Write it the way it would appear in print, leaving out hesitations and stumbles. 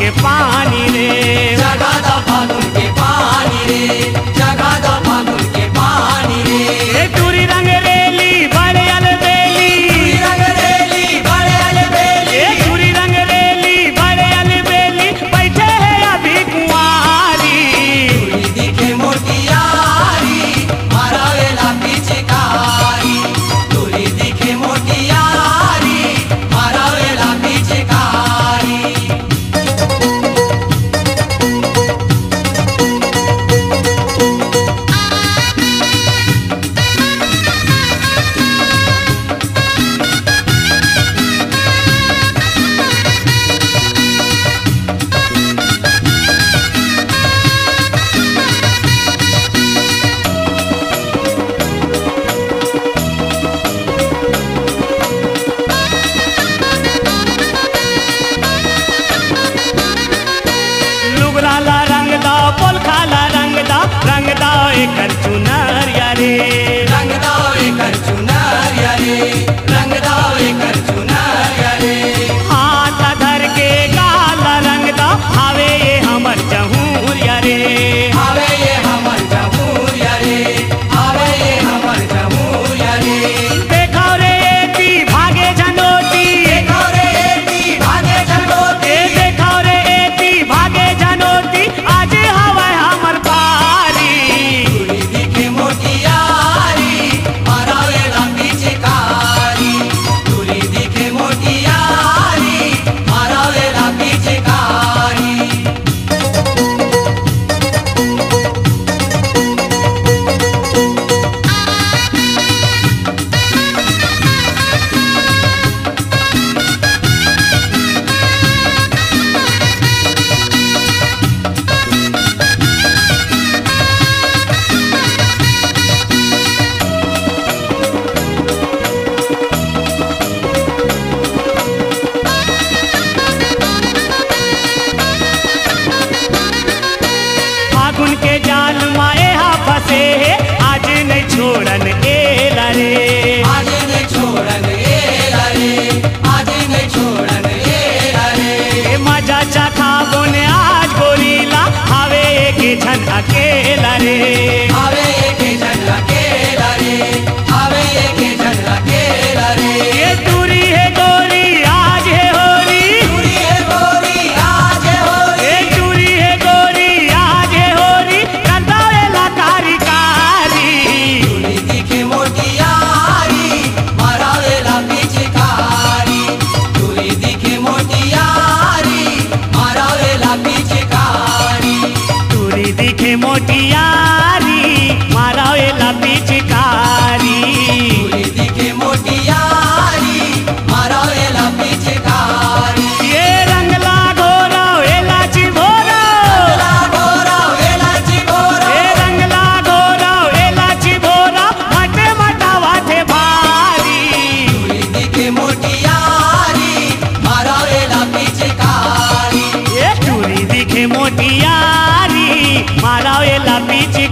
के पानी रे, जगा दा फागुन के पानी रे, जगा दा फागुन के पानी रे। ए टूरी रंग रेली बड़े अलबेली, रंग रेली बड़े अलबेली, ए टूरी रंग रेली बड़े अलबेली, बैठे है अभी कुंवारी। तुरी दिखे मोटियारी, मारा वेला पिचकारी। तुरी दिखे मोटियारी, मारा वेला पिचकारी। लुगराला रंग दा पोल खाला रंग दा एकर चुनरिया रे, रंग दावे कर चुनरिया रे, रंग दावे कर चुनरिया रे। हाथ धर के काला रंग दा हावे ये हमर जहूरिया रे। आवे ये हमर जमूरिया रे, आवे ये हमर जमूरिया रे। देखो रे एती भागे झनोती, देखो रे एती भागे झनोती, ए देखो रे एती भागे झनोती, आज हवा हमर पारी। तुरी दिखे मोटियारी, मारा वेला पिचकारी। तुरी दिखे मोटियारी, मारा वेला पिचकारी। फागुन के जाल माए हा फसे है, आज नहीं छोड़न एला रे। आज नहीं छोड़न एला रे, आज नहीं छोड़न एला रे। ए मजा चखा बोने आज गोरीला, हावे के झन अकेला रे। आवे के जन अकेला रे, आवे के जन अकेला रे। ये दूरी है गोरी आज है होरी, तुरी है गोरी आज है होरी, ए दूरी है गोरी आज है होरी, कंदावेला कारी कारी। तुरी दिखे मोटियारी, मारा वेला पिचकारी। तुरी दिखे मोटियारी, मारा वेला पिचकारी। दूरी दिखे मोटियारी मारावेला पिचकारी। तुरी दिखे मोटियारी, मारा वेला पिचकारी। ये रंगला घोरा वेला चिभोरा, ला गोरा वेला चिगोरा, ये रंगला घोरा वेला चिभोरा, मटे मटा वाटे भारी। तुरी दिखे मोटियारी, मारा वेला पिचकारी। ये चूरी दिखे मोटियारी मारावेला पिचकारी।